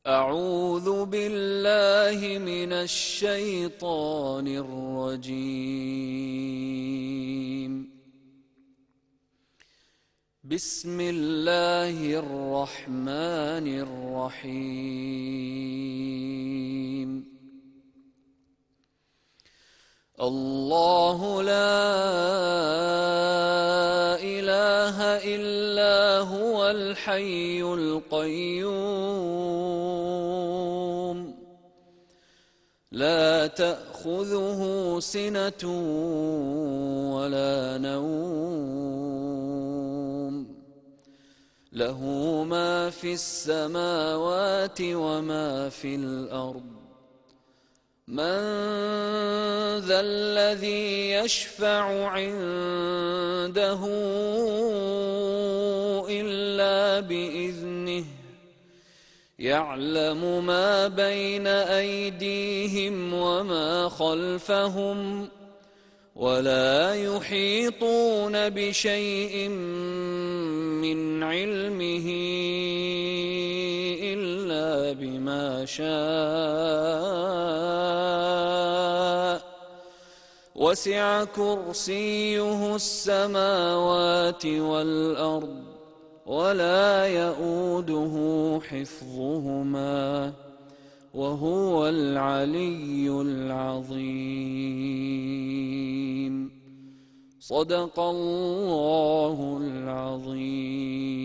أعوذ بالله من الشيطان الرجيم. بسم الله الرحمن الرحيم. الله لا إله إلا هو الحي القيوم لا تأخذه سنة ولا نوم له ما في السماوات وما في الأرض من ذا الذي يشفع عنده إلا بإذنه يعلم ما بين أيديهم وما خلفهم ولا يحيطون بشيء من علمه إلا بما شاء وسع كرسيه السماوات والأرض ولا يؤوده حفظهما وهو العلي العظيم. صدق الله العظيم.